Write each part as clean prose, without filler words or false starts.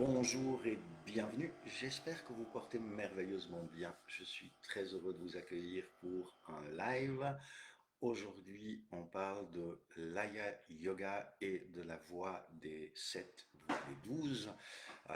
Bonjour et bienvenue. J'espère que vous portez merveilleusement bien. Je suis très heureux de vous accueillir pour un live. Aujourd'hui, on parle de l'Aya Yoga et de la voix des 7, voix des 12.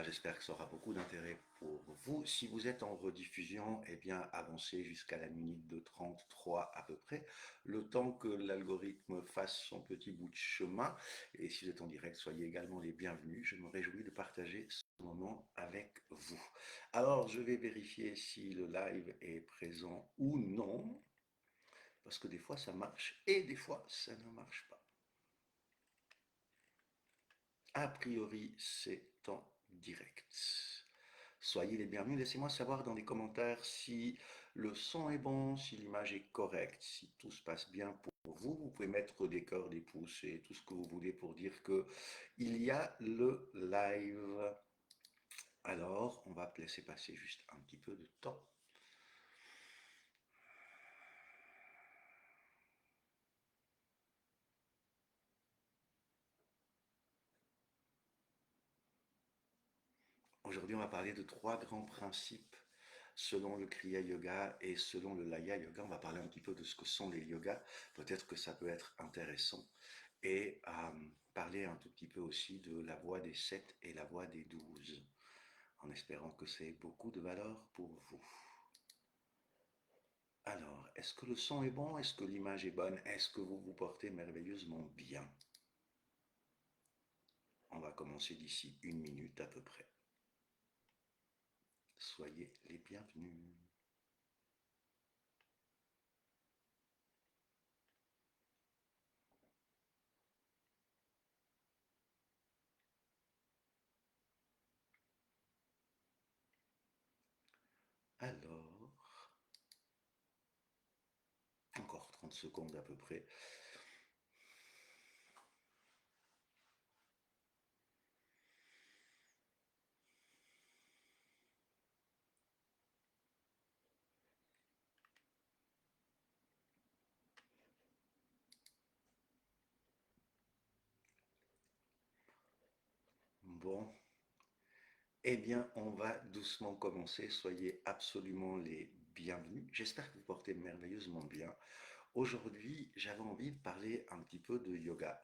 J'espère que ça aura beaucoup d'intérêt pour vous. Si vous êtes en rediffusion, eh bien, avancez jusqu'à la minute de 33 à peu près, le temps que l'algorithme fasse son petit bout de chemin. Et si vous êtes en direct, soyez également les bienvenus. Je me réjouis de partager ce moment avec vous. Alors, je vais vérifier si le live est présent ou non, parce que des fois ça marche et des fois ça ne marche pas. A priori, c'est en direct. Soyez les bienvenus. Laissez-moi savoir dans les commentaires si le son est bon, si l'image est correcte, si tout se passe bien pour vous. Vous pouvez mettre des cœurs, des pouces et tout ce que vous voulez pour dire que il y a le live. Alors, on va laisser passer juste un petit peu de temps. Aujourd'hui, on va parler de trois grands principes selon le Kriya Yoga et selon le Laya Yoga. On va parler un petit peu de ce que sont les yogas. Peut-être que ça peut être intéressant. Et parler un tout petit peu aussi de la voie des 7 et la voie des 12, en espérant que c'est beaucoup de valeur pour vous. Alors, est-ce que le son est bon? Est-ce que l'image est bonne? Est-ce que vous vous portez merveilleusement bien? On va commencer d'ici une minute à peu près. Soyez les bienvenus. Alors, encore 30 secondes à peu près. Bon, eh bien, on va doucement commencer. Soyez absolument les bienvenus. J'espère que vous portez merveilleusement bien. Aujourd'hui, j'avais envie de parler un petit peu de yoga,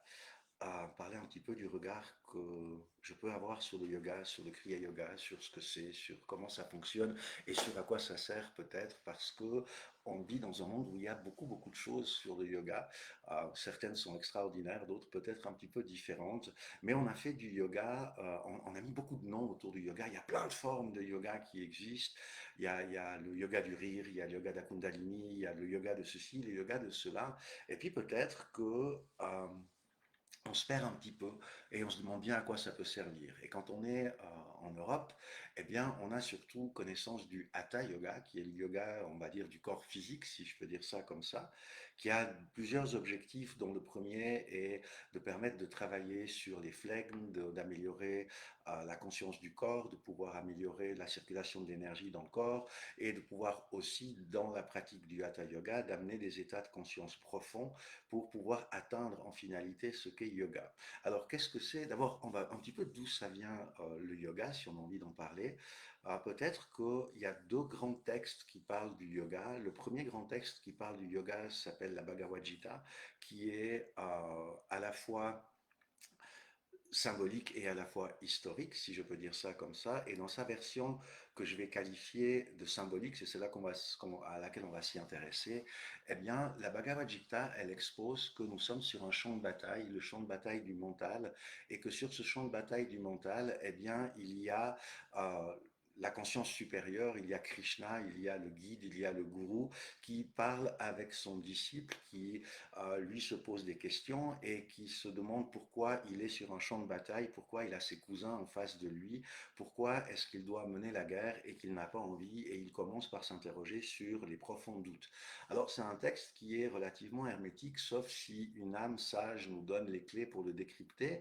parler un petit peu du regard que je peux avoir sur le yoga, sur le Kriya Yoga, sur ce que c'est, sur comment ça fonctionne et sur à quoi ça sert peut-être, parce que on vit dans un monde où il y a beaucoup de choses sur le yoga. Certaines sont extraordinaires, d'autres peut-être un petit peu différentes, mais on a fait du yoga, on a mis beaucoup de noms autour du yoga. Il y a plein de formes de yoga qui existent. Il y a le yoga du rire, il y a le yoga de la Kundalini, il y a le yoga de ceci, le yoga de cela. Et puis peut-être que on se perd un petit peu et on se demande bien à quoi ça peut servir. Et quand on est en Europe, eh bien, on a surtout connaissance du Hatha Yoga, qui est le yoga, on va dire, du corps physique, si je peux dire ça comme ça, qui a plusieurs objectifs, dont le premier est de permettre de travailler sur les flegmes, d'améliorer la conscience du corps, de pouvoir améliorer la circulation de l'énergie dans le corps et de pouvoir aussi, dans la pratique du Hatha Yoga, d'amener des états de conscience profonds pour pouvoir atteindre en finalité ce qu'est yoga. Alors, qu'est-ce que c'est? D'abord, on va un petit peu d'où ça vient le yoga, si on a envie d'en parler. Peut-être qu'il y a deux grands textes qui parlent du yoga. Le premier grand texte qui parle du yoga s'appelle la Bhagavad Gita, qui est à la fois symbolique et à la fois historique, si je peux dire ça comme ça, et dans sa version que je vais qualifier de symbolique, c'est celle-là à laquelle on va s'y intéresser, eh bien, la Bhagavad Gita, elle expose que nous sommes sur un champ de bataille, le champ de bataille du mental, et que sur ce champ de bataille du mental, eh bien, il y a la conscience supérieure, il y a Krishna, il y a le guide, il y a le gourou qui parle avec son disciple, qui lui se pose des questions et qui se demande pourquoi il est sur un champ de bataille, pourquoi il a ses cousins en face de lui, pourquoi est-ce qu'il doit mener la guerre et qu'il n'a pas envie, et il commence par s'interroger sur les profonds doutes. Alors c'est un texte qui est relativement hermétique, sauf si une âme sage nous donne les clés pour le décrypter.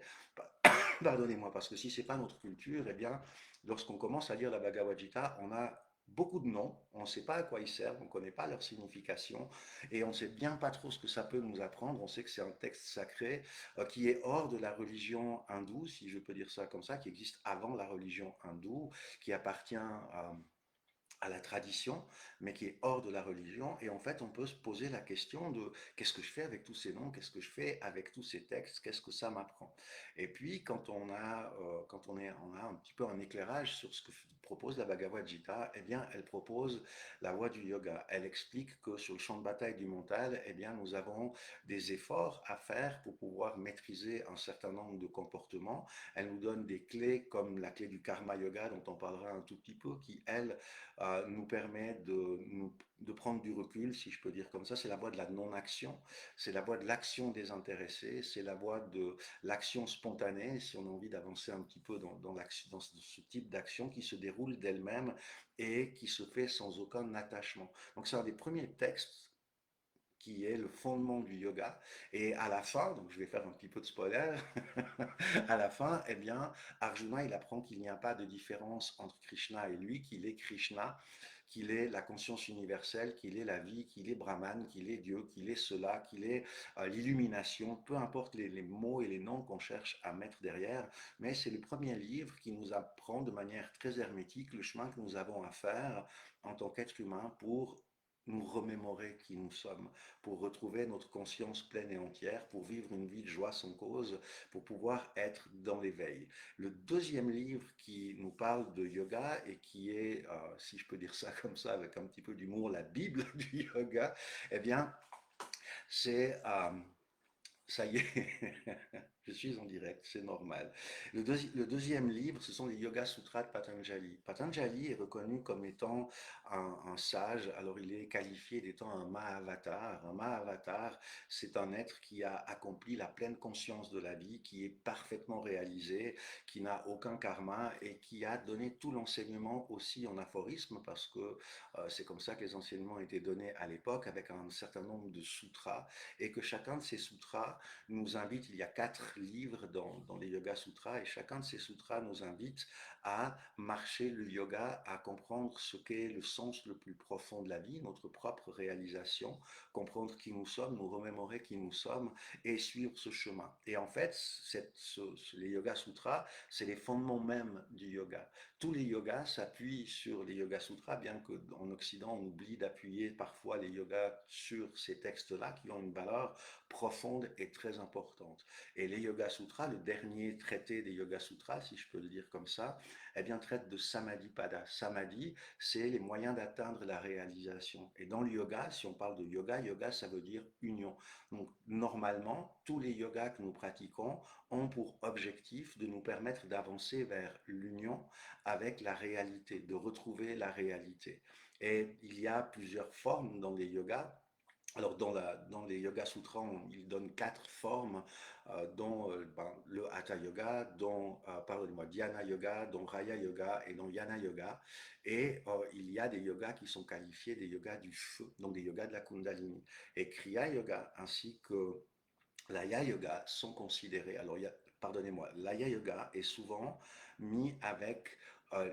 Pardonnez-moi, parce que si c'est pas notre culture, eh bien, lorsqu'on commence à lire la Bhagavad Gita, on a beaucoup de noms, on ne sait pas à quoi ils servent, on ne connaît pas leur signification et on ne sait bien pas trop ce que ça peut nous apprendre. On sait que c'est un texte sacré qui est hors de la religion hindoue, si je peux dire ça comme ça, qui existe avant la religion hindoue, qui appartient à la tradition, mais qui est hors de la religion. Et en fait, on peut se poser la question de qu'est-ce que je fais avec tous ces noms, qu'est-ce que je fais avec tous ces textes, qu'est-ce que ça m'apprend. Et puis, on a un petit peu un éclairage sur ce que propose la Bhagavad Gita, eh bien, elle propose la voie du yoga. Elle explique que sur le champ de bataille du mental, eh bien, nous avons des efforts à faire pour pouvoir maîtriser un certain nombre de comportements. Elle nous donne des clés comme la clé du karma yoga dont on parlera un tout petit peu, qui, elle, nous permet de prendre du recul, si je peux dire comme ça. C'est la voie de la non-action, c'est la voie de l'action désintéressée, c'est la voie de l'action spontanée, si on a envie d'avancer un petit peu dans ce type d'action qui se déroule d'elle-même et qui se fait sans aucun attachement. Donc c'est un des premiers textes qui est le fondement du yoga. Et à la fin, donc je vais faire un petit peu de spoiler, à la fin, eh bien, Arjuna, il apprend qu'il n'y a pas de différence entre Krishna et lui, qu'il est Krishna, qu'il est la conscience universelle, qu'il est la vie, qu'il est Brahman, qu'il est Dieu, qu'il est cela, qu'il est l'illumination, peu importe les mots et les noms qu'on cherche à mettre derrière, mais c'est le premier livre qui nous apprend de manière très hermétique le chemin que nous avons à faire en tant qu'être humain pour nous remémorer qui nous sommes, pour retrouver notre conscience pleine et entière, pour vivre une vie de joie sans cause, pour pouvoir être dans l'éveil. Le deuxième livre qui nous parle de yoga et qui est, si je peux dire ça comme ça, avec un petit peu d'humour, la Bible du yoga, eh bien, c'est ça y est, je suis en direct, c'est normal. Le deuxième livre, ce sont les Yoga Sutras de Patanjali. Patanjali est reconnu comme étant un sage, alors il est qualifié d'étant un Mahavatar. Un Mahavatar, c'est un être qui a accompli la pleine conscience de la vie, qui est parfaitement réalisé, qui n'a aucun karma et qui a donné tout l'enseignement aussi en aphorisme, parce que c'est comme ça que les enseignements étaient donnés à l'époque, avec un certain nombre de sutras, et que chacun de ces sutras nous invite, il y a 4 livres dans les Yoga Sutras, et chacun de ces sutras nous invite à marcher le yoga, à comprendre ce qu'est le sens le plus profond de la vie, notre propre réalisation, comprendre qui nous sommes, nous remémorer qui nous sommes et suivre ce chemin. Et en fait, les Yoga Sutras, c'est les fondements même du yoga. Tous les yogas s'appuient sur les Yoga Sutras, bien qu'en Occident, on oublie d'appuyer parfois les yogas sur ces textes-là qui ont une valeur profonde et très importante. Et les Yoga Sutras, le dernier traité des Yoga Sutras, si je peux le dire comme ça, eh bien, traite de Samadhi Pada. Samadhi, c'est les moyens d'atteindre la réalisation. Et dans le yoga, si on parle de yoga, yoga, ça veut dire union. Donc, normalement, tous les yogas que nous pratiquons ont pour objectif de nous permettre d'avancer vers l'union avec la réalité, de retrouver la réalité. Et il y a plusieurs formes dans les yogas. Alors, dans les Yoga Sutras, il donne 4 formes, dont le Hatha Yoga, dont, pardonnez-moi, Dhyana Yoga, dont Raya Yoga et dont Yana Yoga. Et il y a des yogas qui sont qualifiés des yogas du feu, donc des yogas de la Kundalini. Et Kriya Yoga ainsi que l'Aya Yoga sont considérés, alors pardonnez-moi, l'Aya Yoga est souvent mis avec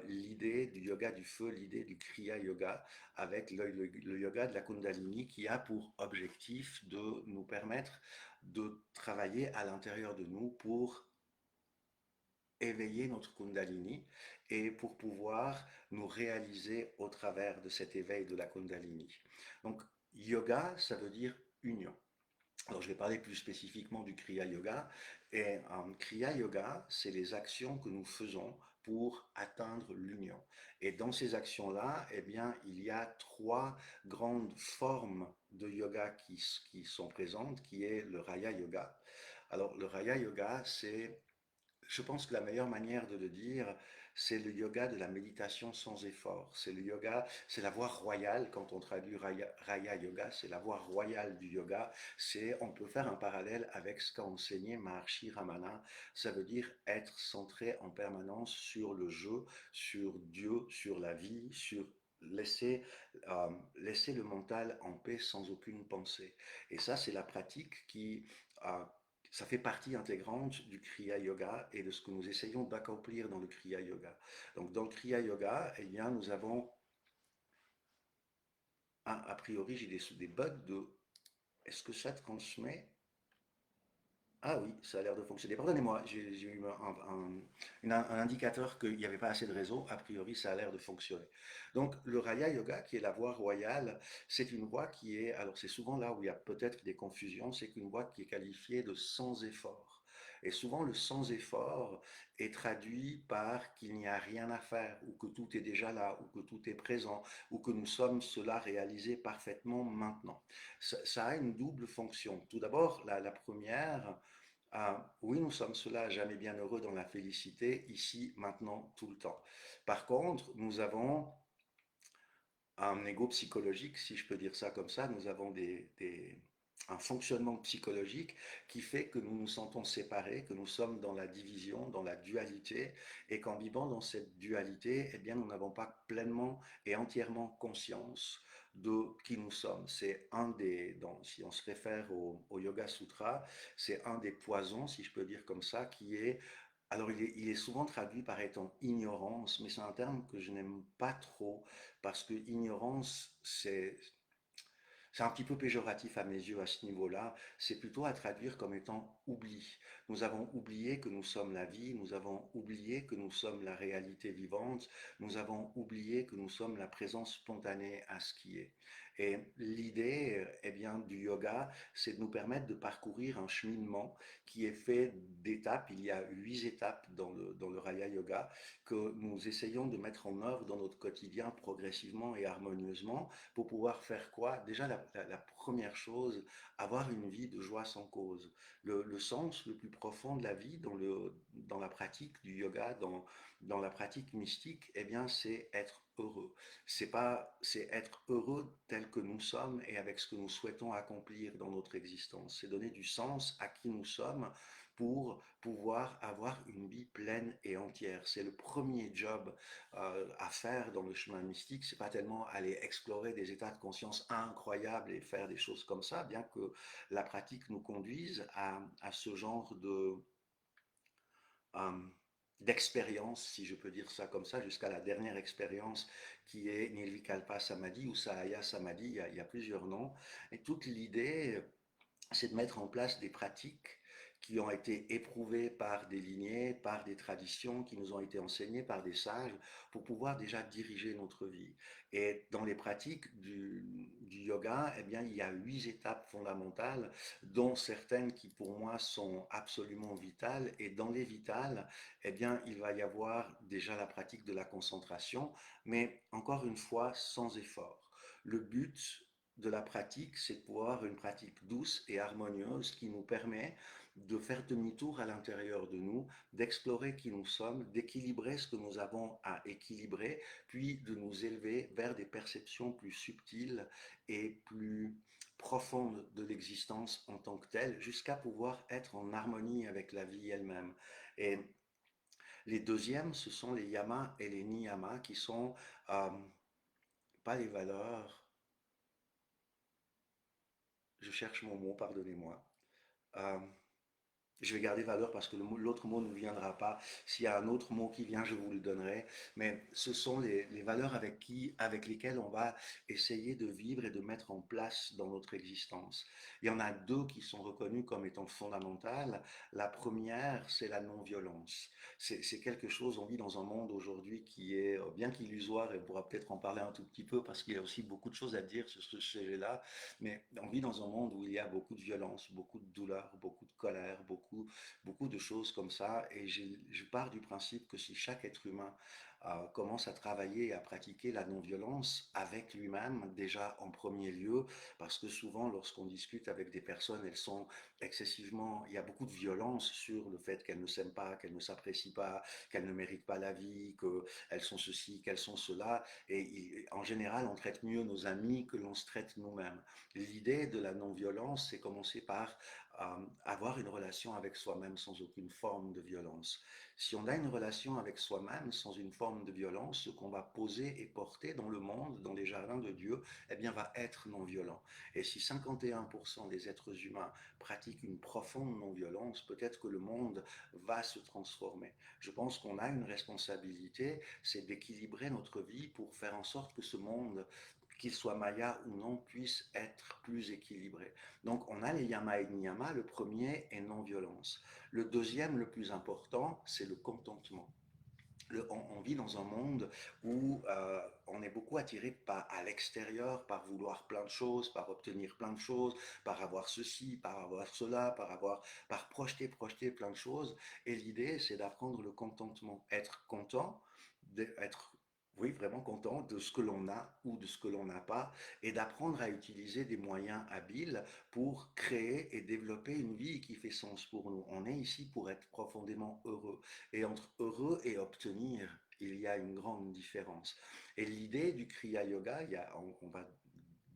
l'idée du yoga du feu, l'idée du Kriya Yoga, avec le yoga de la Kundalini qui a pour objectif de nous permettre de travailler à l'intérieur de nous pour éveiller notre Kundalini et pour pouvoir nous réaliser au travers de cet éveil de la Kundalini. Donc, yoga, ça veut dire union. Alors, je vais parler plus spécifiquement du Kriya Yoga. Et Kriya Yoga, c'est les actions que nous faisons pour atteindre l'union. Et dans ces actions-là, eh bien, il y a 3 grandes formes de yoga qui sont présentes, qui est le Raya Yoga. Alors, le Raya Yoga, c'est, je pense que la meilleure manière de le dire, c'est le yoga de la méditation sans effort. C'est le yoga, c'est la voie royale. Quand on traduit Raya Yoga, c'est la voie royale du yoga. On peut faire un parallèle avec ce qu'a enseigné Maharshi Ramana. Ça veut dire être centré en permanence sur le jeu, sur Dieu, sur la vie, sur laisser, laisser le mental en paix sans aucune pensée. Et ça, c'est la pratique euh, ça fait partie intégrante du Kriya Yoga et de ce que nous essayons d'accomplir dans le Kriya Yoga. Donc, dans le Kriya Yoga, eh bien, nous avons Ah, a priori, j'ai des bugs de... Est-ce que ça transmet? Ah oui, ça a l'air de fonctionner. Pardonnez-moi, j'ai eu un indicateur qu'il n'y avait pas assez de réseau. A priori, ça a l'air de fonctionner. Donc, le Raya Yoga, qui est la voie royale, c'est une voie qui est, alors c'est souvent là où il y a peut-être des confusions, c'est qu'une voie qui est qualifiée de sans effort. Et souvent, le sans effort est traduit par qu'il n'y a rien à faire, ou que tout est déjà là, ou que tout est présent, ou que nous sommes cela réalisé parfaitement maintenant. Ça a une double fonction. Tout d'abord, la première, ah, oui, nous sommes cela jamais bien heureux dans la félicité, ici, maintenant, tout le temps. Par contre, nous avons un ego psychologique, si je peux dire ça comme ça, nous avons un fonctionnement psychologique qui fait que nous nous sentons séparés, que nous sommes dans la division, dans la dualité, et qu'en vivant dans cette dualité, eh bien, nous n'avons pas pleinement et entièrement conscience de qui nous sommes. C'est un si on se réfère au Yoga Sutra, c'est un des poisons, si je peux dire comme ça, qui est alors, il est souvent traduit par étant ignorance, mais c'est un terme que je n'aime pas trop parce que ignorance, c'est un petit peu péjoratif à mes yeux à ce niveau-là. C'est plutôt à traduire comme étant oubli. Nous avons oublié que nous sommes la vie, nous avons oublié que nous sommes la réalité vivante, nous avons oublié que nous sommes la présence spontanée à ce qui est. Et l'idée, eh bien, du yoga, c'est de nous permettre de parcourir un cheminement qui est fait d'étapes. Il y a 8 étapes dans le Raya Yoga que nous essayons de mettre en œuvre dans notre quotidien progressivement et harmonieusement pour pouvoir faire quoi? Déjà, la première chose, avoir une vie de joie sans cause. Le sens le plus profond de la vie dans la pratique du yoga, dans la pratique mystique, eh bien, c'est être heureux. C'est être heureux tel que nous sommes et avec ce que nous souhaitons accomplir dans notre existence. C'est donner du sens à qui nous sommes pour pouvoir avoir une vie pleine et entière. C'est le premier job à faire dans le chemin mystique. C'est pas tellement aller explorer des états de conscience incroyables et faire des choses comme ça, bien que la pratique nous conduise à ce genre euh, d'expérience, si je peux dire ça comme ça, jusqu'à la dernière expérience qui est Nirvikalpa Samadhi ou Sahaya Samadhi, il y a plusieurs noms. Et toute l'idée, c'est de mettre en place des pratiques qui ont été éprouvées par des lignées, par des traditions, qui nous ont été enseignées par des sages, pour pouvoir déjà diriger notre vie. Et dans les pratiques du yoga, eh bien, il y a 8 étapes fondamentales, dont certaines qui pour moi sont absolument vitales. Et dans les vitales, eh bien, il va y avoir déjà la pratique de la concentration, mais encore une fois, sans effort. Le but de la pratique, c'est de pouvoir une pratique douce et harmonieuse qui nous permet de faire demi-tour à l'intérieur de nous, d'explorer qui nous sommes, d'équilibrer ce que nous avons à équilibrer, puis de nous élever vers des perceptions plus subtiles et plus profondes de l'existence en tant que telle, jusqu'à pouvoir être en harmonie avec la vie elle-même. Et les deuxièmes, ce sont les yamas et les niyamas, qui sont euh, pas les valeurs, je cherche mon mot, pardonnez-moi. Euh, je vais garder valeur parce que l'autre mot ne viendra pas. S'il y a un autre mot qui vient, je vous le donnerai. Mais ce sont les valeurs avec lesquelles on va essayer de vivre et de mettre en place dans notre existence. Il y en a deux qui sont reconnues comme étant fondamentales. La première, c'est la non-violence. C'est quelque chose, on vit dans un monde aujourd'hui qui est bien qu'illusoire, et on pourra peut-être en parler un tout petit peu parce qu'il y a aussi beaucoup de choses à dire sur ce sujet-là. Mais on vit dans un monde où il y a beaucoup de violence, beaucoup de douleur, beaucoup de colère, beaucoup de choses comme ça. Et je pars du principe que si chaque être humain commence à travailler et à pratiquer la non-violence avec lui-même, déjà en premier lieu, parce que souvent, lorsqu'on discute avec des personnes, elles sont excessivement, il y a beaucoup de violence sur le fait qu'elles ne s'aiment pas, qu'elles ne s'apprécient pas, qu'elles ne méritent pas la vie, qu'elles sont ceci, qu'elles sont cela. Et en général, on traite mieux nos amis que l'on se traite nous-mêmes. L'idée de la non-violence, c'est commencer par avoir une relation avec soi-même sans aucune forme de violence. Si on a une relation avec soi-même sans une forme de violence, ce qu'on va poser et porter dans le monde, dans les jardins de Dieu, eh bien, va être non-violent. Et si 51% des êtres humains pratiquent une profonde non-violence, peut-être que le monde va se transformer. Je pense qu'on a une responsabilité, c'est d'équilibrer notre vie pour faire en sorte que ce monde qu'ils soient mayas ou non, puissent être plus équilibrés. Donc on a les yama et niyama. Le premier est non-violence. Le deuxième, le plus important, c'est le contentement. On vit dans un monde où on est beaucoup attiré à l'extérieur, par vouloir plein de choses, par obtenir plein de choses, par avoir ceci, par avoir cela, par projeter plein de choses. Et l'idée, c'est d'apprendre le contentement, être content, être oui, vraiment content de ce que l'on a ou de ce que l'on n'a pas, et d'apprendre à utiliser des moyens habiles pour créer et développer une vie qui fait sens pour nous. On est ici pour être profondément heureux. Et entre heureux et obtenir, il y a une grande différence. Et l'idée du Kriya Yoga, on va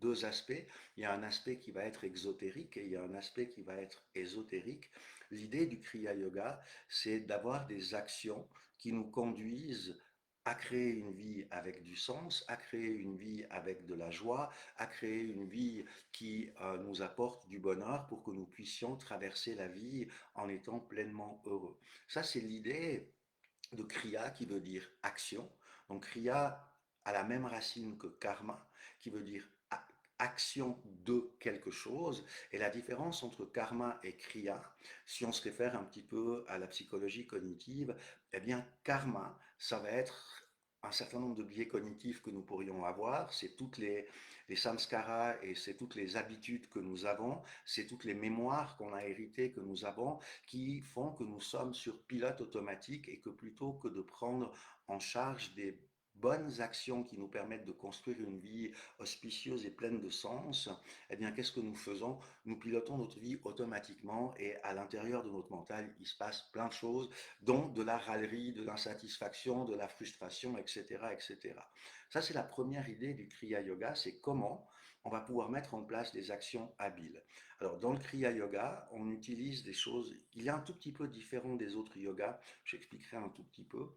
deux aspects. Il y a un aspect qui va être exotérique et il y a un aspect qui va être ésotérique. L'idée du Kriya Yoga, c'est d'avoir des actions qui nous conduisent à créer une vie avec du sens, à créer une vie avec de la joie, à créer une vie qui nous apporte du bonheur pour que nous puissions traverser la vie en étant pleinement heureux. Ça, c'est l'idée de kriya qui veut dire action. Donc kriya a la même racine que karma, qui veut dire action de quelque chose. Et la différence entre karma et kriya, si on se réfère un petit peu à la psychologie cognitive, eh bien karma, ça va être un certain nombre de biais cognitifs que nous pourrions avoir, c'est toutes les samskaras et c'est toutes les habitudes que nous avons, c'est toutes les mémoires qu'on a héritées que nous avons, qui font que nous sommes sur pilote automatique et que plutôt que de prendre en charge des bonnes actions qui nous permettent de construire une vie auspicieuse et pleine de sens, eh bien, qu'est-ce que nous faisons? Nous pilotons notre vie automatiquement et à l'intérieur de notre mental, il se passe plein de choses, dont de la râlerie, de l'insatisfaction, de la frustration, etc., etc. Ça, c'est la première idée du Kriya Yoga, c'est comment on va pouvoir mettre en place des actions habiles. Alors, dans le Kriya Yoga, on utilise des choses, il est un tout petit peu différent des autres yogas, j'expliquerai un tout petit peu.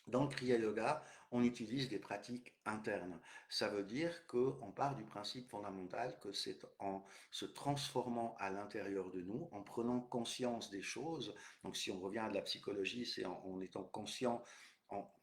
Dans le Kriya Yoga, on utilise des pratiques internes. Ça veut dire qu'on part du principe fondamental que c'est en se transformant à l'intérieur de nous, en prenant conscience des choses. Donc si on revient à de la psychologie, c'est en étant conscient, en,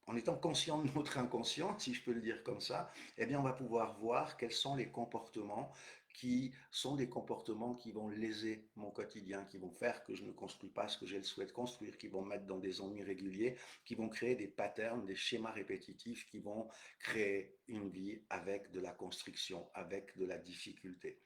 en étant conscient de notre inconscient, si je peux le dire comme ça, eh bien, on va pouvoir voir quels sont les comportements qui sont des comportements qui vont léser mon quotidien, qui vont faire que je ne construis pas ce que j'ai le souhait de construire, qui vont me mettre dans des ennuis réguliers, qui vont créer des patterns, des schémas répétitifs, qui vont créer une vie avec de la constriction, avec de la difficulté.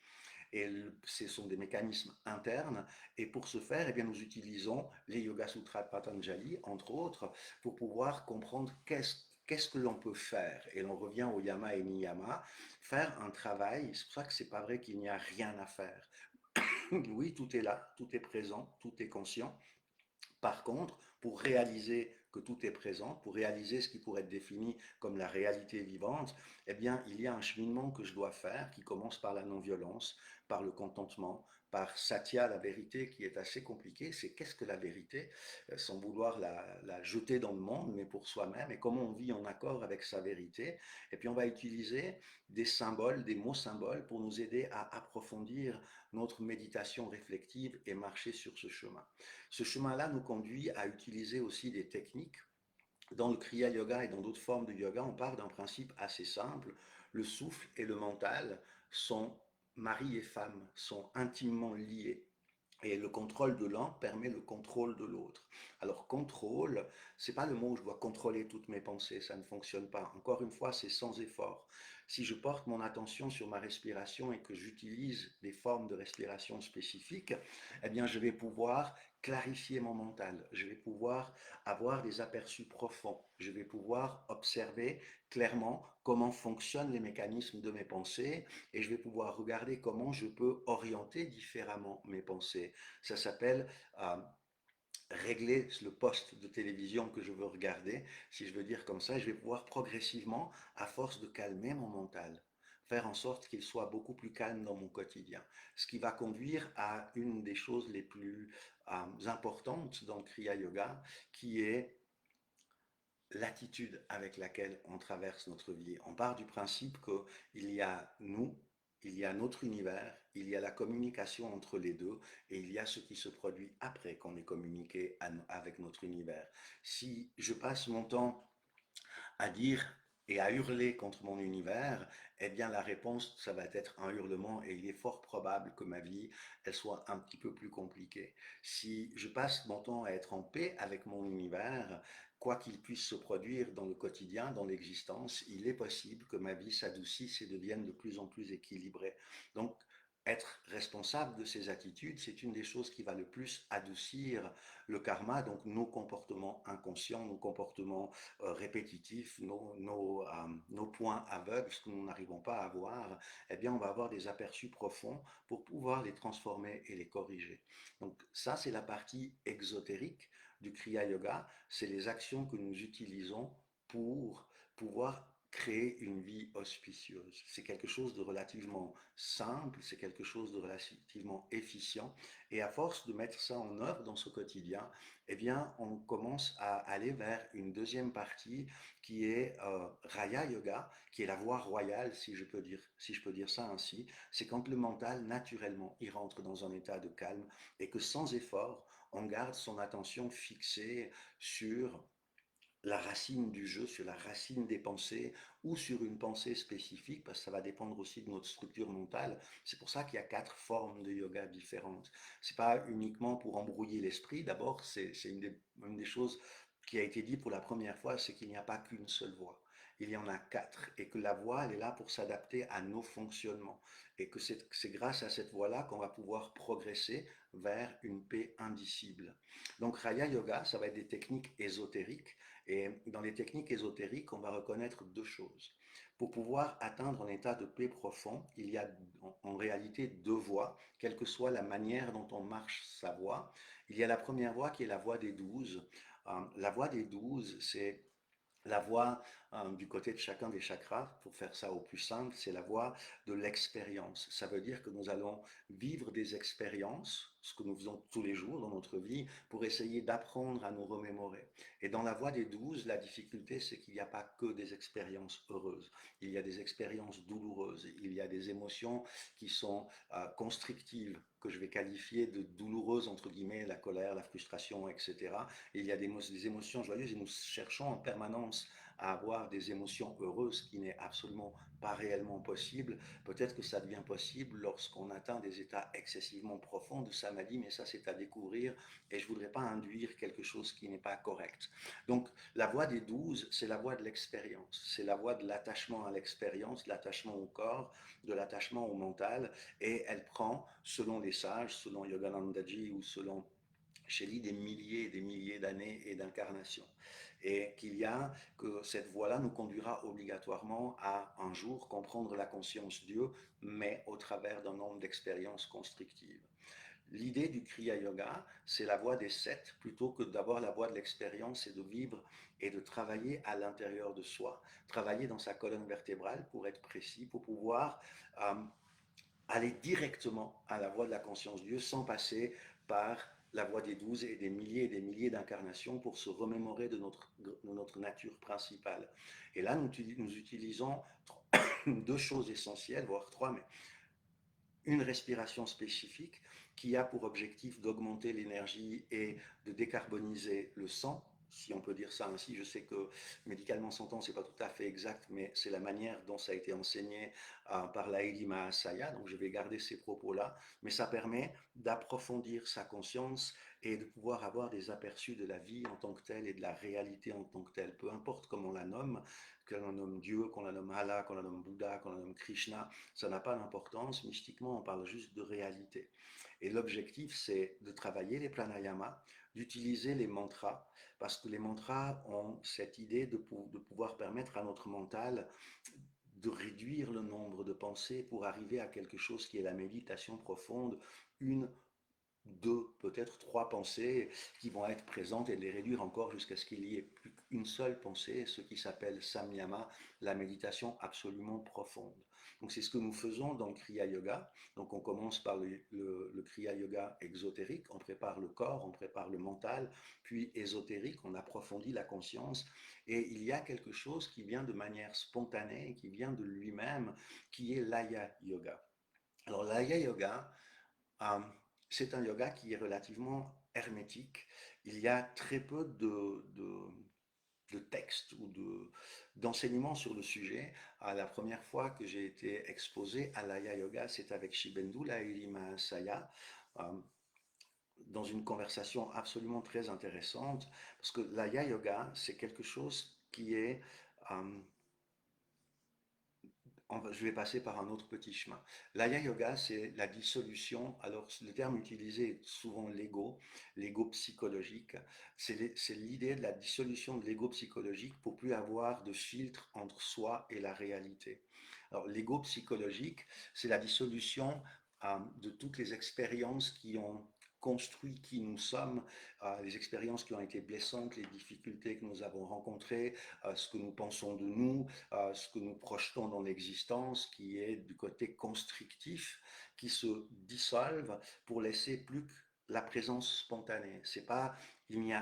Et ce sont des mécanismes internes. Et pour ce faire, eh bien, nous utilisons les Yoga Sutras de Patanjali, entre autres, pour pouvoir comprendre qu'est-ce que l'on peut faire. Et l'on revient au yama et niyama, faire un travail. C'est pour ça que c'est pas vrai qu'il n'y a rien à faire. Oui, tout est là, tout est présent, tout est conscient. Par contre, pour réaliser que tout est présent, pour réaliser ce qui pourrait être défini comme la réalité vivante, eh bien, il y a un cheminement que je dois faire qui commence par la non-violence, par le contentement, par satya, la vérité, qui est assez compliquée. C'est qu'est-ce que la vérité, sans vouloir la jeter dans le monde, mais pour soi-même, et comment on vit en accord avec sa vérité. Et puis, on va utiliser des symboles, des mots symboles pour nous aider à approfondir notre méditation réflexive et marcher sur ce chemin. Ce chemin-là nous conduit à utiliser aussi des techniques. Dans le Kriya Yoga et dans d'autres formes de yoga, on part d'un principe assez simple. Le souffle et le mental sont mari et femme, sont intimement liés. Et le contrôle de l'un permet le contrôle de l'autre. Alors contrôle, c'est pas le mot où je dois contrôler toutes mes pensées, ça ne fonctionne pas. Encore une fois, c'est sans effort. Si je porte mon attention sur ma respiration et que j'utilise des formes de respiration spécifiques, eh bien je vais pouvoir clarifier mon mental, je vais pouvoir avoir des aperçus profonds, je vais pouvoir observer clairement comment fonctionnent les mécanismes de mes pensées et je vais pouvoir regarder comment je peux orienter différemment mes pensées. Ça s'appelle régler le poste de télévision que je veux regarder, si je veux dire comme ça, je vais pouvoir progressivement, à force de calmer mon mental, faire en sorte qu'il soit beaucoup plus calme dans mon quotidien. Ce qui va conduire à une des choses les plus importantes dans le Kriya Yoga, qui est l'attitude avec laquelle on traverse notre vie. On part du principe qu'il y a nous, il y a notre univers, il y a la communication entre les deux et il y a ce qui se produit après qu'on ait communiqué avec notre univers. Si je passe mon temps à dire et à hurler contre mon univers, eh bien la réponse, ça va être un hurlement et il est fort probable que ma vie, elle soit un petit peu plus compliquée. Si je passe mon temps à être en paix avec mon univers, quoi qu'il puisse se produire dans le quotidien, dans l'existence, il est possible que ma vie s'adoucisse et devienne de plus en plus équilibrée. Donc, être responsable de ces attitudes, c'est une des choses qui va le plus adoucir le karma, donc nos comportements inconscients, nos comportements répétitifs, nos points aveugles, ce que nous n'arrivons pas à voir, eh bien, on va avoir des aperçus profonds pour pouvoir les transformer et les corriger. Donc, ça, c'est la partie exotérique du Kriya Yoga. C'est les actions que nous utilisons pour pouvoir créer une vie auspicieuse. C'est quelque chose de relativement simple, c'est quelque chose de relativement efficient. Et à force de mettre ça en œuvre dans ce quotidien, eh bien, on commence à aller vers une deuxième partie qui est Raya Yoga, qui est la voie royale, si je peux dire ça ainsi. C'est quand le mental, naturellement, il rentre dans un état de calme et que sans effort, on garde son attention fixée sur la racine du jeu, sur la racine des pensées ou sur une pensée spécifique, parce que ça va dépendre aussi de notre structure mentale. C'est pour ça qu'il y a 4 formes de yoga différentes. C'est pas uniquement pour embrouiller l'esprit. D'abord, c'est une des choses qui a été dit pour la première fois, c'est qu'il n'y a pas qu'une seule voie. Il y en a 4 et que la voie, elle est là pour s'adapter à nos fonctionnements et que c'est grâce à cette voie-là qu'on va pouvoir progresser vers une paix indicible. Donc Raya Yoga, ça va être des techniques ésotériques et dans les techniques ésotériques, on va reconnaître 2 choses. Pour pouvoir atteindre un état de paix profond, il y a en réalité 2 voies, quelle que soit la manière dont on marche sa voie. Il y a la première voie qui est la voie des 12. La voie des 12, c'est la voie du côté de chacun des chakras, pour faire ça au plus simple, c'est la voie de l'expérience. Ça veut dire que nous allons vivre des expériences, ce que nous faisons tous les jours dans notre vie, pour essayer d'apprendre à nous remémorer. Et dans la voie des 12, la difficulté, c'est qu'il n'y a pas que des expériences heureuses. Il y a des expériences douloureuses. Il y a des émotions qui sont constrictives, que je vais qualifier de douloureuses, entre guillemets, la colère, la frustration, etc. Et il y a des émotions joyeuses et nous cherchons en permanence à avoir des émotions heureuses, ce qui n'est absolument pas réellement possible. Peut-être que ça devient possible lorsqu'on atteint des états excessivement profonds de samadhi, mais ça c'est à découvrir et je ne voudrais pas induire quelque chose qui n'est pas correct. Donc la voie des 12, c'est la voie de l'expérience, c'est la voie de l'attachement à l'expérience, de l'attachement au corps, de l'attachement au mental, et elle prend, selon les sages, selon Yoganandaji ou selon chez lui des milliers et des milliers d'années et d'incarnations. Et qu'il y a que cette voie-là nous conduira obligatoirement à un jour comprendre la conscience Dieu, mais au travers d'un nombre d'expériences constructives. L'idée du Kriya Yoga, c'est la voie des 7 plutôt que d'avoir la voie de l'expérience et de vivre et de travailler à l'intérieur de soi, travailler dans sa colonne vertébrale pour être précis, pour pouvoir euh, aller directement à la voie de la conscience Dieu sans passer par la voie des 12 et des milliers d'incarnations pour se remémorer de notre nature principale. Et là, nous utilisons 2 choses essentielles, voire 3, mais une respiration spécifique qui a pour objectif d'augmenter l'énergie et de décarboniser le sang, si on peut dire ça ainsi. Je sais que médicalement s'entend, c'est pas tout à fait exact, mais c'est la manière dont ça a été enseigné par Laïli Mahasaya, donc je vais garder ces propos-là, mais ça permet d'approfondir sa conscience et de pouvoir avoir des aperçus de la vie en tant que telle et de la réalité en tant que telle, peu importe comment on la nomme, qu'on la nomme Dieu, qu'on la nomme Allah, qu'on la nomme Bouddha, qu'on la nomme Krishna, ça n'a pas d'importance. Mystiquement, on parle juste de réalité. Et l'objectif, c'est de travailler les pranayamas, d'utiliser les mantras, parce que les mantras ont cette idée de pouvoir permettre à notre mental de réduire le nombre de pensées pour arriver à quelque chose qui est la méditation profonde, une 2, peut-être 3 pensées qui vont être présentes et de les réduire encore jusqu'à ce qu'il y ait plus qu'une seule pensée, ce qui s'appelle samyama, la méditation absolument profonde. Donc c'est ce que nous faisons dans le Kriya Yoga. Donc on commence par le Kriya Yoga exotérique, on prépare le corps, on prépare le mental, puis ésotérique, on approfondit la conscience et il y a quelque chose qui vient de manière spontanée, qui vient de lui-même, qui est l'Aya Yoga. Alors l'Aya Yoga, euh, c'est un yoga qui est relativement hermétique. Il y a très peu de textes ou d'enseignements sur le sujet. La première fois que j'ai été exposé à l'Aya Yoga, c'est avec Shibendu Laili Mahasaya, euh, dans une conversation absolument très intéressante, parce que l'Aya Yoga, c'est quelque chose qui est euh, je vais passer par un autre petit chemin. L'Aya Yoga, c'est la dissolution. Alors, le terme utilisé est souvent l'ego psychologique. C'est l'idée de la dissolution de l'ego psychologique pour plus avoir de filtre entre soi et la réalité. Alors, l'ego psychologique, c'est la dissolution de toutes les expériences qui ont construit qui nous sommes, les expériences qui ont été blessantes, les difficultés que nous avons rencontrées, ce que nous pensons de nous, ce que nous projetons dans l'existence, qui est du côté constrictif, qui se dissolve pour laisser plus que la présence spontanée. C'est pas il n'y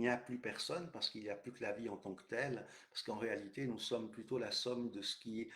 a plus personne parce qu'il n'y a plus que la vie en tant que telle, parce qu'en réalité nous sommes plutôt la somme de ce qui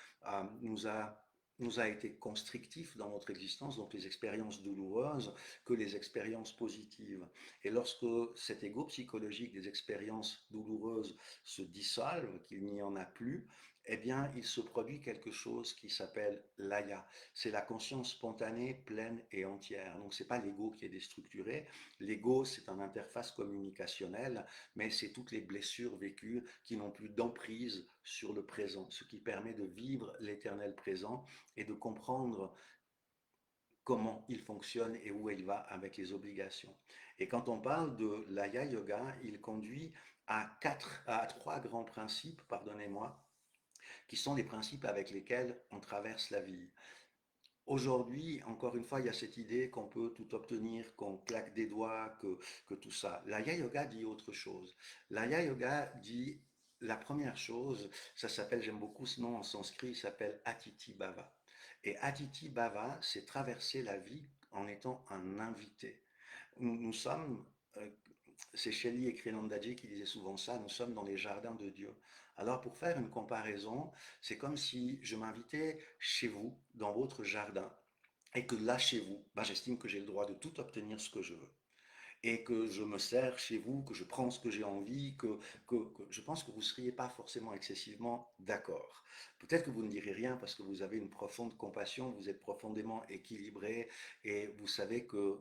nous a été constrictif dans notre existence, donc les expériences douloureuses, que les expériences positives. Et lorsque cet ego psychologique des expériences douloureuses se dissolve, qu'il n'y en a plus, eh bien, il se produit quelque chose qui s'appelle l'aya. C'est la conscience spontanée, pleine et entière. Donc, c'est pas l'ego qui est déstructuré. L'ego, c'est une interface communicationnelle, mais c'est toutes les blessures vécues qui n'ont plus d'emprise sur le présent, ce qui permet de vivre l'éternel présent et de comprendre comment il fonctionne et où il va avec les obligations. Et quand on parle de l'Aya Yoga, il conduit à trois grands principes, pardonnez-moi, qui sont les principes avec lesquels on traverse la vie. Aujourd'hui, encore une fois, il y a cette idée qu'on peut tout obtenir, qu'on claque des doigts, que tout ça. L'Aya Yoga dit autre chose. L'Aya Yoga dit la première chose, ça s'appelle, j'aime beaucoup ce nom en sanskrit, il s'appelle Atiti Bhava. Et Atiti Bhava, c'est traverser la vie en étant un invité. Nous sommes, euh, c'est Shelley et Kriyanandaji qui disaient souvent ça, nous sommes dans les jardins de Dieu. Alors pour faire une comparaison, c'est comme si je m'invitais chez vous, dans votre jardin, et que là, chez vous, ben, j'estime que j'ai le droit de tout obtenir ce que je veux. Et que je me sers chez vous, que je prends ce que j'ai envie, que je pense que vous ne seriez pas forcément excessivement d'accord. Peut-être que vous ne direz rien parce que vous avez une profonde compassion, vous êtes profondément équilibré et vous savez que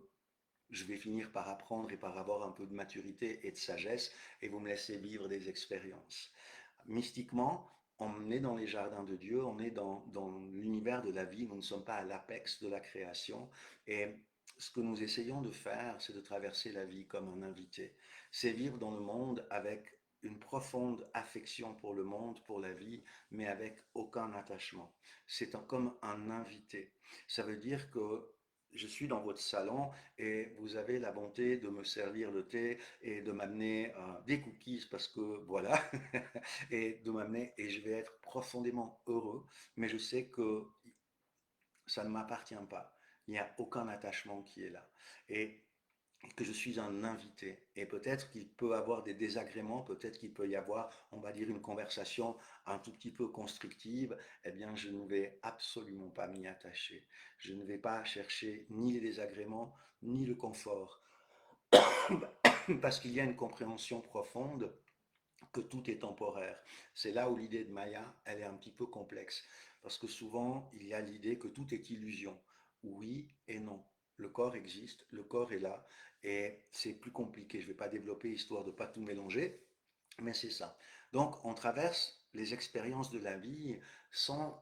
je vais finir par apprendre et par avoir un peu de maturité et de sagesse et vous me laissez vivre des expériences. Mystiquement, on est dans les jardins de Dieu, on est dans l'univers de la vie, nous ne sommes pas à l'apex de la création et ce que nous essayons de faire, c'est de traverser la vie comme un invité. C'est vivre dans le monde avec une profonde affection pour le monde, pour la vie, mais avec aucun attachement. C'est comme un invité. Ça veut dire que je suis dans votre salon et vous avez la bonté de me servir le thé et de m'amener des cookies parce que voilà, et de m'amener et je vais être profondément heureux, mais je sais que ça ne m'appartient pas. Il n'y a aucun attachement qui est là. Et que je suis un invité. Et peut-être qu'il peut avoir des désagréments, peut-être qu'il peut y avoir, on va dire, une conversation un tout petit peu constructive. Eh bien, je ne vais absolument pas m'y attacher. Je ne vais pas chercher ni les désagréments, ni le confort. Parce qu'il y a une compréhension profonde que tout est temporaire. C'est là où l'idée de Maya, elle est un petit peu complexe. Parce que souvent, il y a l'idée que tout est illusion. Oui et non. Le corps existe, le corps est là, et c'est plus compliqué. Je ne vais pas développer histoire de ne pas tout mélanger, mais c'est ça. Donc, on traverse les expériences de la vie sans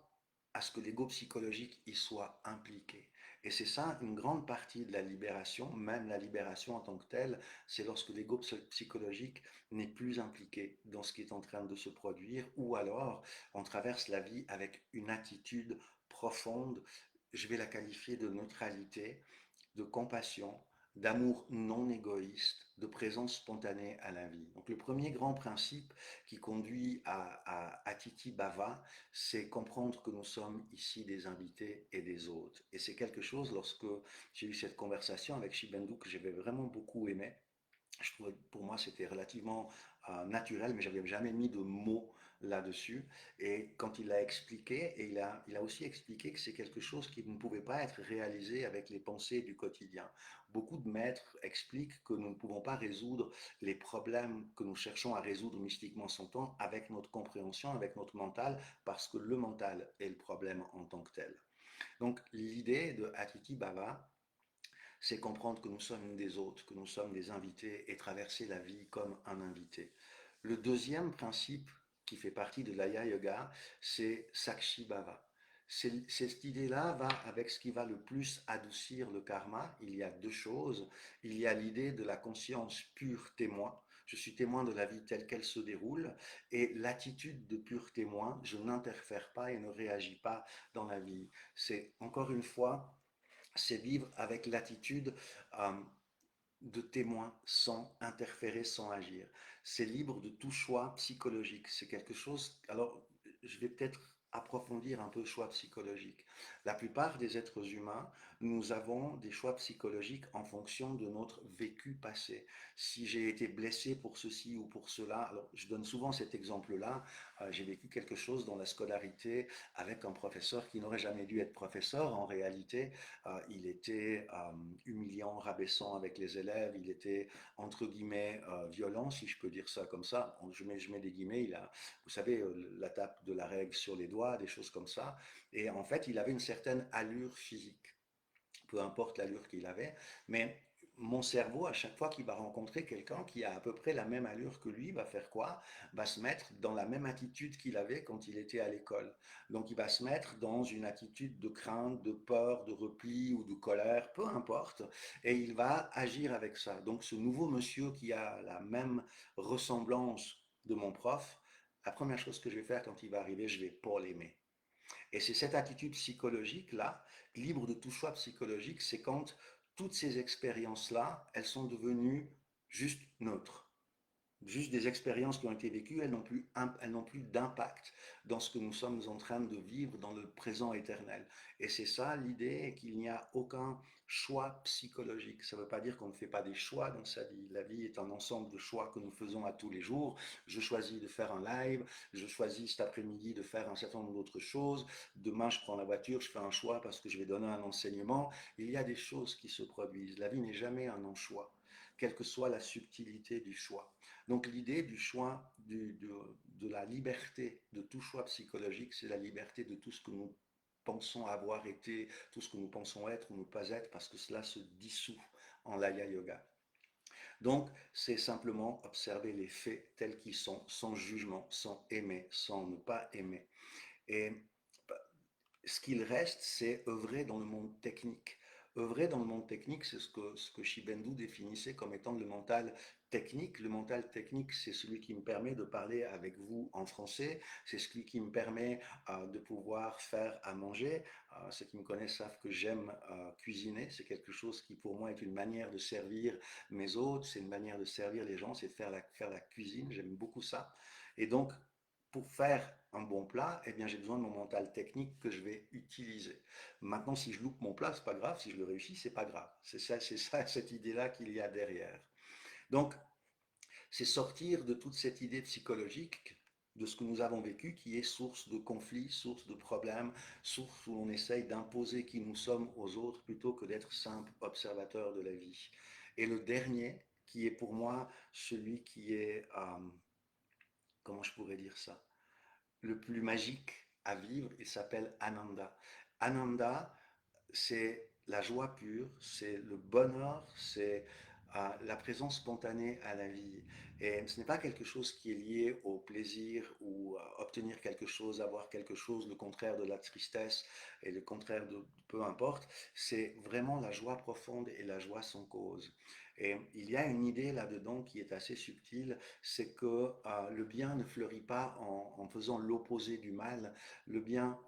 à ce que l'ego psychologique y soit impliqué. Et c'est ça une grande partie de la libération, même la libération en tant que telle, c'est lorsque l'ego psychologique n'est plus impliqué dans ce qui est en train de se produire, ou alors on traverse la vie avec une attitude profonde, je vais la qualifier de neutralité, de compassion, d'amour non égoïste, de présence spontanée à la vie. Donc le premier grand principe qui conduit à Titi Bava, c'est comprendre que nous sommes ici des invités et des hôtes. Et c'est quelque chose, lorsque j'ai eu cette conversation avec Shibendu, que j'avais vraiment beaucoup aimé, je trouvais, pour moi, c'était relativement naturel, mais j'avais jamais mis de mots là-dessus. Et quand il l'a expliqué, et il a aussi expliqué que c'est quelque chose qui ne pouvait pas être réalisé avec les pensées du quotidien. Beaucoup de maîtres expliquent que nous ne pouvons pas résoudre les problèmes que nous cherchons à résoudre mystiquement son temps avec notre compréhension, avec notre mental, parce que le mental est le problème en tant que tel. Donc l'idée de Atiti Baba, c'est comprendre que nous sommes des hôtes, que nous sommes des invités et traverser la vie comme un invité. Le deuxième principe qui fait partie de l'Aya Yoga, c'est Sakshi Bhava. Cette idée-là va avec ce qui va le plus adoucir le karma. Il y a deux choses. Il y a l'idée de la conscience pure témoin. Je suis témoin de la vie telle qu'elle se déroule. Et l'attitude de pur témoin, je n'interfère pas et ne réagis pas dans la vie. C'est encore une fois, c'est vivre avec l'attitude euh, de témoin sans interférer, sans agir. C'est libre de tout choix psychologique. C'est quelque chose. Alors, je vais peut-être approfondir un peu le choix psychologique. La plupart des êtres humains, nous avons des choix psychologiques en fonction de notre vécu passé. Si j'ai été blessé pour ceci ou pour cela, alors je donne souvent cet exemple-là, j'ai vécu quelque chose dans la scolarité avec un professeur qui n'aurait jamais dû être professeur en réalité. Il était humiliant, rabaissant avec les élèves, il était entre guillemets violent, si je peux dire ça comme ça. Je mets des guillemets, vous savez, la tape de la règle sur les doigts, des choses comme ça. Et en fait, il avait une certaine allure physique, peu importe l'allure qu'il avait, mais mon cerveau, à chaque fois qu'il va rencontrer quelqu'un qui a à peu près la même allure que lui, va faire quoi? Va se mettre dans la même attitude qu'il avait quand il était à l'école. Donc il va se mettre dans une attitude de crainte, de peur, de repli ou de colère, peu importe, et il va agir avec ça. Donc ce nouveau monsieur qui a la même ressemblance de mon prof, la première chose que je vais faire quand il va arriver, je vais pas l'aimer. Et c'est cette attitude psychologique-là, libre de tout choix psychologique, c'est quand toutes ces expériences-là, elles sont devenues juste neutres. Juste des expériences qui ont été vécues, elles n'ont plus d'impact dans ce que nous sommes en train de vivre dans le présent éternel. Et c'est ça l'idée, qu'il n'y a aucun choix psychologique. Ça ne veut pas dire qu'on ne fait pas des choix dans sa vie. La vie est un ensemble de choix que nous faisons à tous les jours. Je choisis de faire un live, je choisis cet après-midi de faire un certain nombre d'autres choses. Demain, je prends la voiture, je fais un choix parce que je vais donner un enseignement. Il y a des choses qui se produisent. La vie n'est jamais un non-choix, quelle que soit la subtilité du choix. Donc l'idée du choix, de la liberté de tout choix psychologique, c'est la liberté de tout ce que nous pensons avoir été, tout ce que nous pensons être ou ne pas être, parce que cela se dissout en Laya Yoga. Donc c'est simplement observer les faits tels qu'ils sont, sans jugement, sans aimer, sans ne pas aimer. Et ce qu'il reste, c'est œuvrer dans le monde technique. Œuvrer dans le monde technique, c'est ce que Shibendu définissait comme étant le mental technique. Le mental technique, c'est celui qui me permet de parler avec vous en français, c'est celui qui me permet de pouvoir faire à manger. Ceux qui me connaissent savent que j'aime cuisiner, c'est quelque chose qui pour moi est une manière de servir mes hôtes, c'est une manière de servir les gens, c'est de faire la cuisine, j'aime beaucoup ça. Et donc, pour faire un bon plat, eh bien, j'ai besoin de mon mental technique que je vais utiliser. Maintenant, si je loupe mon plat, c'est pas grave. Si je le réussis, c'est pas grave. C'est ça, cette idée-là qu'il y a derrière. Donc, c'est sortir de toute cette idée psychologique de ce que nous avons vécu, qui est source de conflits, source de problèmes, source où on essaye d'imposer qui nous sommes aux autres plutôt que d'être simple observateur de la vie. Et le dernier, qui est pour moi celui qui est, comment je pourrais dire ça, le plus magique à vivre, il s'appelle Ananda. Ananda, c'est la joie pure, c'est le bonheur, c'est la présence spontanée à la vie. Et ce n'est pas quelque chose qui est lié au plaisir ou à obtenir quelque chose, avoir quelque chose, le contraire de la tristesse et le contraire de peu importe. C'est vraiment la joie profonde et la joie sans cause. Et il y a une idée là-dedans qui est assez subtile, c'est que le bien ne fleurit pas en faisant l'opposé du mal, le bien,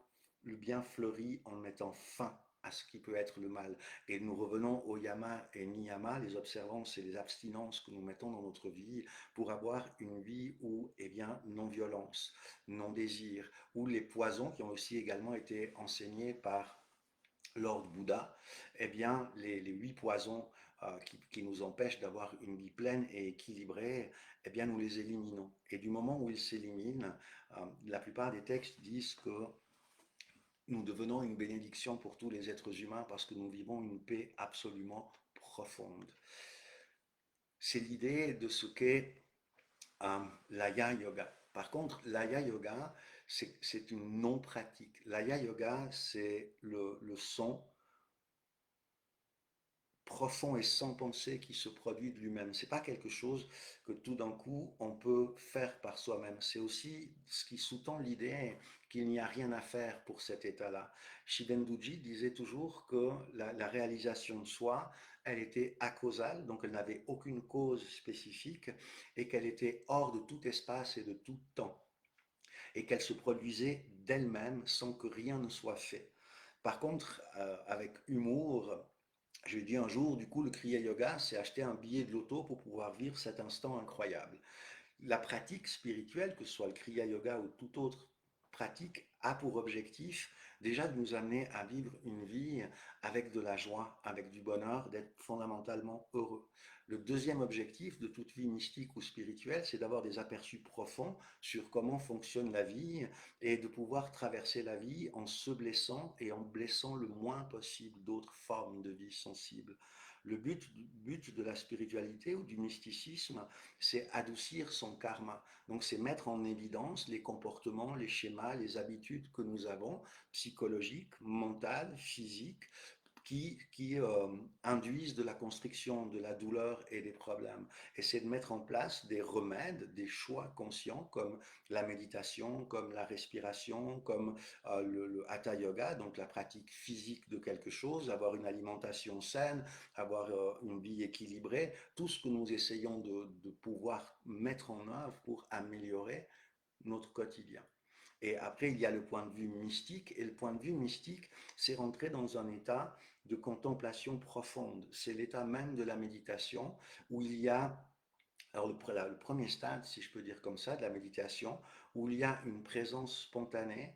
le bien fleurit en mettant fin à ce qui peut être le mal. Et nous revenons au yama et niyama, les observances et les abstinences que nous mettons dans notre vie pour avoir une vie où, eh bien, non-violence, non-désir, où les poisons qui ont aussi également été enseignés par Lord Bouddha, eh bien, les 8 poisons qui nous empêchent d'avoir une vie pleine et équilibrée, eh bien, nous les éliminons. Et du moment où ils s'éliminent, la plupart des textes disent que nous devenons une bénédiction pour tous les êtres humains parce que nous vivons une paix absolument profonde. C'est l'idée de ce qu'est l'Aya Yoga. Par contre, l'Aya Yoga, c'est une non-pratique. L'Aya Yoga, c'est le son profond et sans pensée qui se produit de lui-même. C'est pas quelque chose que tout d'un coup on peut faire par soi-même. C'est aussi ce qui sous-tend l'idée qu'il n'y a rien à faire pour cet état-là. Shivenduji disait toujours que la réalisation de soi, elle était acausale, donc elle n'avait aucune cause spécifique et qu'elle était hors de tout espace et de tout temps et qu'elle se produisait d'elle-même sans que rien ne soit fait. Par contre, avec humour, je lui ai dit un jour, du coup, le Kriya Yoga, c'est acheter un billet de loto pour pouvoir vivre cet instant incroyable. La pratique spirituelle, que ce soit le Kriya Yoga ou toute autre pratique, a pour objectif déjà de nous amener à vivre une vie avec de la joie, avec du bonheur, d'être fondamentalement heureux. Le deuxième objectif de toute vie mystique ou spirituelle, c'est d'avoir des aperçus profonds sur comment fonctionne la vie et de pouvoir traverser la vie en se blessant et en blessant le moins possible d'autres formes de vie sensibles. Le but de la spiritualité ou du mysticisme, c'est adoucir son karma. Donc c'est mettre en évidence les comportements, les schémas, les habitudes que nous avons, psychologiques, mentales, physiques, qui induisent de la constriction, de la douleur et des problèmes. Et c'est de mettre en place des remèdes, des choix conscients comme la méditation, comme la respiration, comme le hatha yoga, donc la pratique physique de quelque chose, avoir une alimentation saine, avoir une vie équilibrée, tout ce que nous essayons de pouvoir mettre en œuvre pour améliorer notre quotidien. Et après, il y a le point de vue mystique, et le point de vue mystique, c'est rentrer dans un état de contemplation profonde. C'est l'état même de la méditation où il y a, alors le premier stade, si je peux dire comme ça, de la méditation, où il y a une présence spontanée,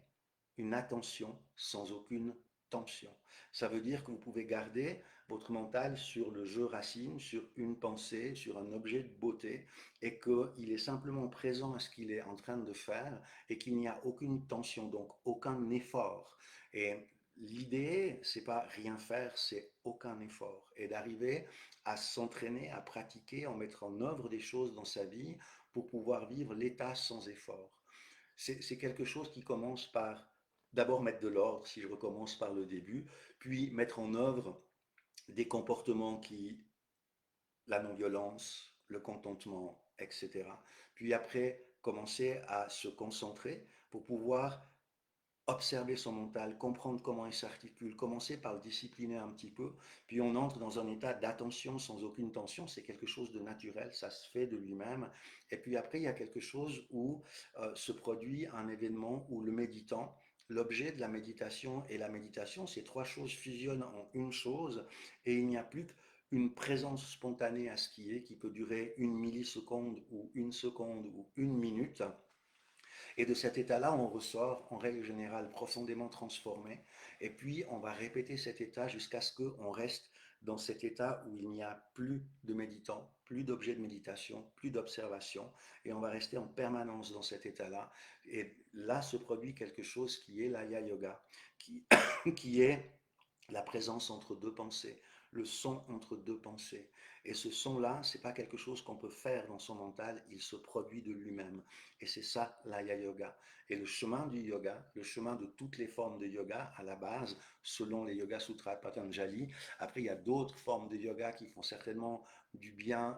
une attention sans aucune tension. Ça veut dire que vous pouvez garder votre mental sur le jeu racine, sur une pensée, sur un objet de beauté, et qu'il est simplement présent à ce qu'il est en train de faire, et qu'il n'y a aucune tension, donc aucun effort. Et l'idée, c'est pas rien faire, c'est aucun effort. Et d'arriver à s'entraîner, à pratiquer, à mettre en œuvre des choses dans sa vie pour pouvoir vivre l'état sans effort. C'est quelque chose qui commence par d'abord mettre de l'ordre, si je recommence par le début, puis mettre en œuvre des comportements qui, la non-violence, le contentement, etc. Puis après, commencer à se concentrer pour pouvoir observer son mental, comprendre comment il s'articule, commencer par le discipliner un petit peu, puis on entre dans un état d'attention sans aucune tension, c'est quelque chose de naturel, ça se fait de lui-même, et puis après il y a quelque chose où se produit un événement où le méditant, l'objet de la méditation et la méditation, ces trois choses fusionnent en une chose, et il n'y a plus qu'une présence spontanée à ce qui peut durer une milliseconde ou une seconde ou une minute, et de cet état-là, on ressort, en règle générale, profondément transformé. Et puis, on va répéter cet état jusqu'à ce qu'on reste dans cet état où il n'y a plus de méditant, plus d'objets de méditation, plus d'observation. Et on va rester en permanence dans cet état-là. Et là se produit quelque chose qui est l'Aya Yoga, qui, qui est la présence entre deux pensées, le son entre deux pensées. Et ce son-là, c'est pas quelque chose qu'on peut faire dans son mental, il se produit de lui-même. Et c'est ça l'Aya Yoga. Et le chemin du yoga, le chemin de toutes les formes de yoga à la base, selon les Yoga Sutras de Patanjali. Après, il y a d'autres formes de yoga qui font certainement du bien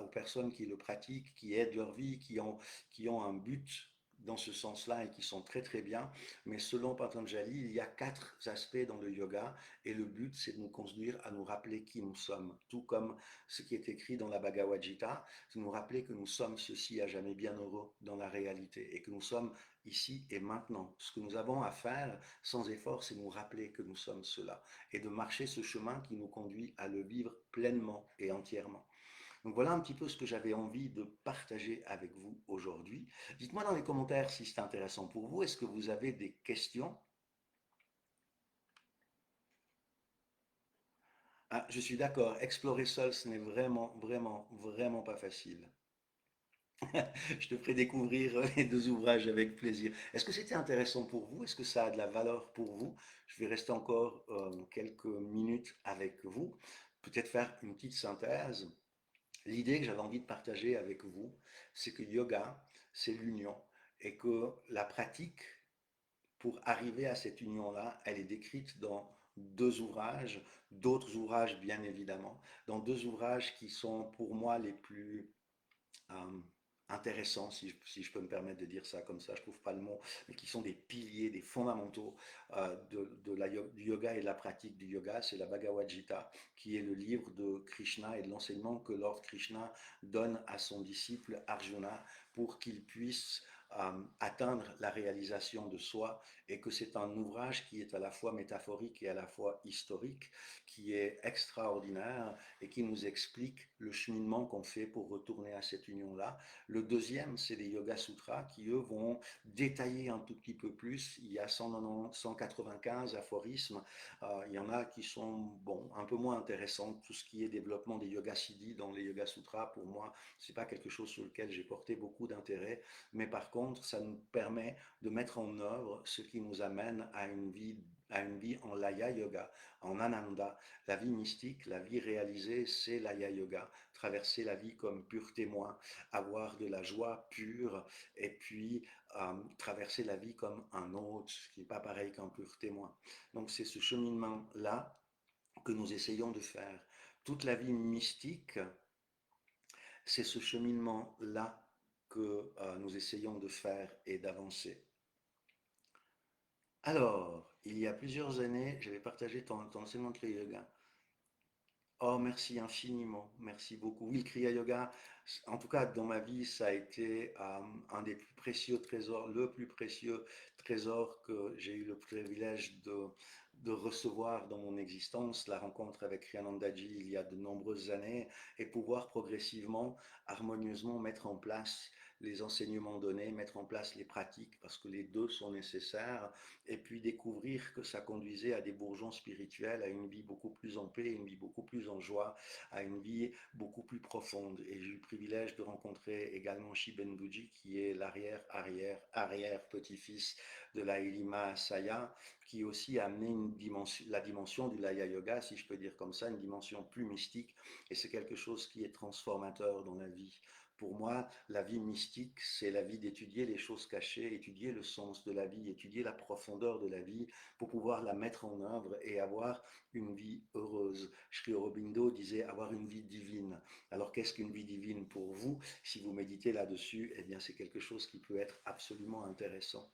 aux personnes qui le pratiquent, qui aident leur vie, qui ont un but dans ce sens-là et qui sont très très bien. Mais selon Patanjali, il y a 4 aspects dans le yoga et le but c'est de nous conduire à nous rappeler qui nous sommes. Tout comme ce qui est écrit dans la Bhagavad Gita, c'est de nous rappeler que nous sommes ceci à jamais bien heureux dans la réalité et que nous sommes ici et maintenant. Ce que nous avons à faire sans effort, c'est nous rappeler que nous sommes cela et de marcher ce chemin qui nous conduit à le vivre pleinement et entièrement. Donc voilà un petit peu ce que j'avais envie de partager avec vous aujourd'hui. Dites-moi dans les commentaires si c'est intéressant pour vous. Est-ce que vous avez des questions? Ah, je suis d'accord, explorer seul, ce n'est vraiment, vraiment, vraiment pas facile. Je te ferai découvrir les deux ouvrages avec plaisir. Est-ce que c'était intéressant pour vous? Est-ce que ça a de la valeur pour vous? Je vais rester encore quelques minutes avec vous, peut-être faire une petite synthèse. L'idée que j'avais envie de partager avec vous, c'est que yoga, c'est l'union et que la pratique pour arriver à cette union-là, elle est décrite dans deux ouvrages, d'autres ouvrages bien évidemment, dans deux ouvrages qui sont pour moi les plus euh, intéressants, si je peux me permettre de dire ça comme ça, je ne trouve pas le mot, mais qui sont des piliers, des fondamentaux du yoga et de la pratique du yoga. C'est la Bhagavad Gita, qui est le livre de Krishna et de l'enseignement que Lord Krishna donne à son disciple Arjuna pour qu'il puisse atteindre la réalisation de soi, et que c'est un ouvrage qui est à la fois métaphorique et à la fois historique, qui est extraordinaire et qui nous explique le cheminement qu'on fait pour retourner à cette union-là. Le deuxième, c'est les Yoga Sutras qui, eux, vont détailler un tout petit peu plus. Il y a 195 aphorismes. Il y en a qui sont, bon, un peu moins intéressants. Tout ce qui est développement des Yoga Siddhis dans les Yoga Sutras, pour moi, c'est pas quelque chose sur lequel j'ai porté beaucoup d'intérêt. Mais par contre, ça nous permet de mettre en œuvre ce qui nous amène à une vie en Laya Yoga, en Ananda. La vie mystique, la vie réalisée, c'est l'Aya Yoga. Traverser la vie comme pur témoin, avoir de la joie pure, et puis traverser la vie comme un hôte, ce qui n'est pas pareil qu'un pur témoin. Donc c'est ce cheminement-là que nous essayons de faire. Toute la vie mystique, c'est ce cheminement-là que nous essayons de faire et d'avancer. Alors, il y a plusieurs années, j'avais partagé ton enseignement de Kriya Yoga. Oh, merci infiniment, merci beaucoup. Oui, le Kriya Yoga, en tout cas dans ma vie, ça a été un des plus précieux trésors, le plus précieux trésor que j'ai eu le privilège de recevoir dans mon existence, la rencontre avec Kriyanandaji il y a de nombreuses années, et pouvoir progressivement, harmonieusement mettre en place les enseignements donnés, mettre en place les pratiques, parce que les deux sont nécessaires, et puis découvrir que ça conduisait à des bourgeons spirituels, à une vie beaucoup plus en paix, une vie beaucoup plus en joie, à une vie beaucoup plus profonde. Et j'ai eu le privilège de rencontrer également Shibenbuji, qui est l'arrière petit-fils de la Lama Saya, qui aussi a amené la dimension du Laya Yoga, si je peux dire comme ça, une dimension plus mystique, et c'est quelque chose qui est transformateur dans la vie. Pour moi, la vie mystique, c'est la vie d'étudier les choses cachées, étudier le sens de la vie, étudier la profondeur de la vie pour pouvoir la mettre en œuvre et avoir une vie heureuse. Sri Aurobindo disait avoir une vie divine. Alors qu'est-ce qu'une vie divine pour vous? Si vous méditez là-dessus, eh bien c'est quelque chose qui peut être absolument intéressant.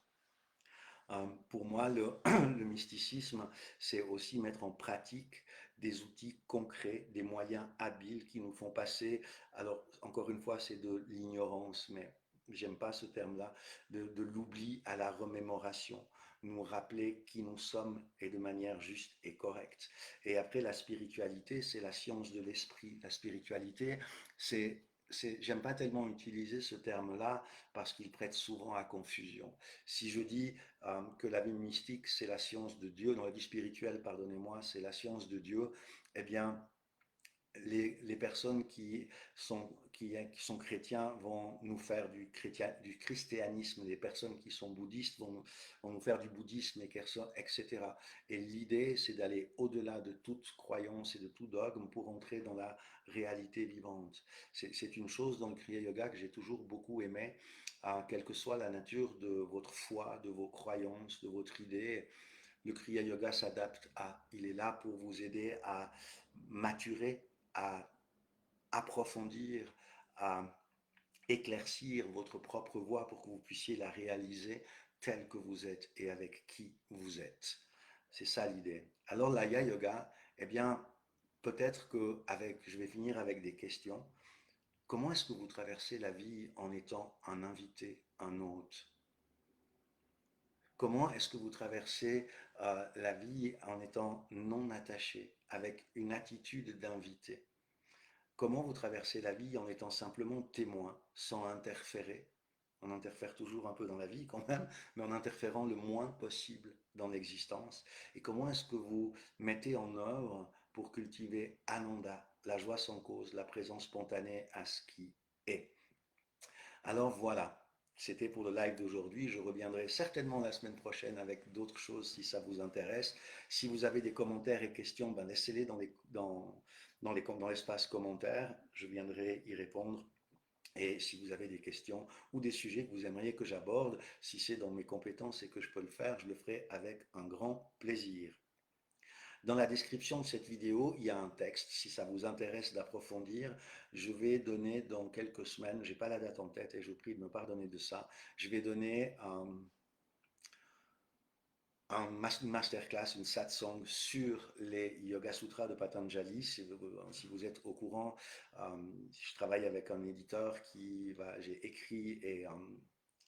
Pour moi, le mysticisme, c'est aussi mettre en pratique des outils concrets, des moyens habiles qui nous font passer, alors encore une fois, c'est de l'ignorance, mais j'aime pas ce terme-là, de l'oubli à la remémoration, nous rappeler qui nous sommes et de manière juste et correcte. Et après, la spiritualité, c'est la science de l'esprit. La spiritualité, c'est j'aime pas tellement utiliser ce terme-là parce qu'il prête souvent à confusion. Si je dis que la vie mystique, c'est la science de Dieu, dans la vie spirituelle, pardonnez-moi, c'est la science de Dieu, eh bien, les personnes qui sont chrétiens vont nous faire du christianisme, les personnes qui sont bouddhistes vont nous faire du bouddhisme, etc. Et l'idée, c'est d'aller au-delà de toute croyance et de tout dogme pour entrer dans la réalité vivante. C'est une chose dans le Kriya Yoga que j'ai toujours beaucoup aimé, quelle que soit la nature de votre foi, de vos croyances, de votre idée. Le Kriya Yoga s'adapte à, il est là pour vous aider à maturer, à approfondir, à éclaircir votre propre voie pour que vous puissiez la réaliser telle que vous êtes et avec qui vous êtes. C'est ça l'idée. Alors l'Aya Yoga, eh bien, peut-être que je vais finir avec des questions. Comment est-ce que vous traversez la vie en étant un invité, un hôte? Comment est-ce que vous traversez la vie en étant non attaché, avec une attitude d'invité? Comment vous traversez la vie en étant simplement témoin, sans interférer? On interfère toujours un peu dans la vie quand même, mais en interférant le moins possible dans l'existence. Et comment est-ce que vous mettez en œuvre pour cultiver Ananda, la joie sans cause, la présence spontanée à ce qui est. Alors voilà, c'était pour le live d'aujourd'hui. Je reviendrai certainement la semaine prochaine avec d'autres choses si ça vous intéresse. Si vous avez des commentaires et questions, ben laissez-les dans l'espace commentaires. Je viendrai y répondre. Et si vous avez des questions ou des sujets que vous aimeriez que j'aborde, si c'est dans mes compétences et que je peux le faire, je le ferai avec un grand plaisir. Dans la description de cette vidéo, il y a un texte. Si ça vous intéresse d'approfondir, je vais donner dans quelques semaines, je n'ai pas la date en tête et je vous prie de me pardonner de ça, je vais donner une masterclass, une satsang sur les Yoga Sutras de Patanjali. Si vous êtes au courant, je travaille avec un éditeur j'ai écrit et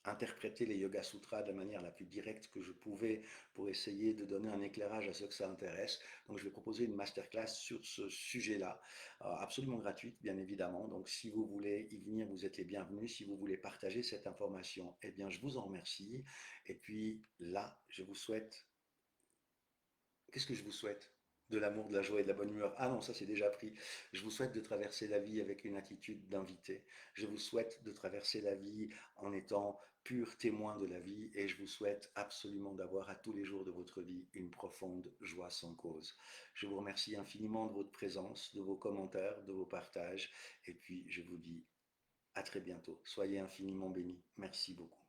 interprété les Yoga Sutras de la manière la plus directe que je pouvais pour essayer de donner un éclairage à ceux que ça intéresse. Donc je vais proposer une masterclass sur ce sujet-là, absolument gratuite bien évidemment. Donc si vous voulez y venir, vous êtes les bienvenus. Si vous voulez partager cette information, eh bien je vous en remercie. Et puis là, je vous souhaite... Qu'est-ce que je vous souhaite? De l'amour, de la joie et de la bonne humeur. Ah non, ça c'est déjà pris. Je vous souhaite de traverser la vie avec une attitude d'invité. Je vous souhaite de traverser la vie en étant pur témoin de la vie et je vous souhaite absolument d'avoir à tous les jours de votre vie une profonde joie sans cause. Je vous remercie infiniment de votre présence, de vos commentaires, de vos partages et puis je vous dis à très bientôt. Soyez infiniment bénis. Merci beaucoup.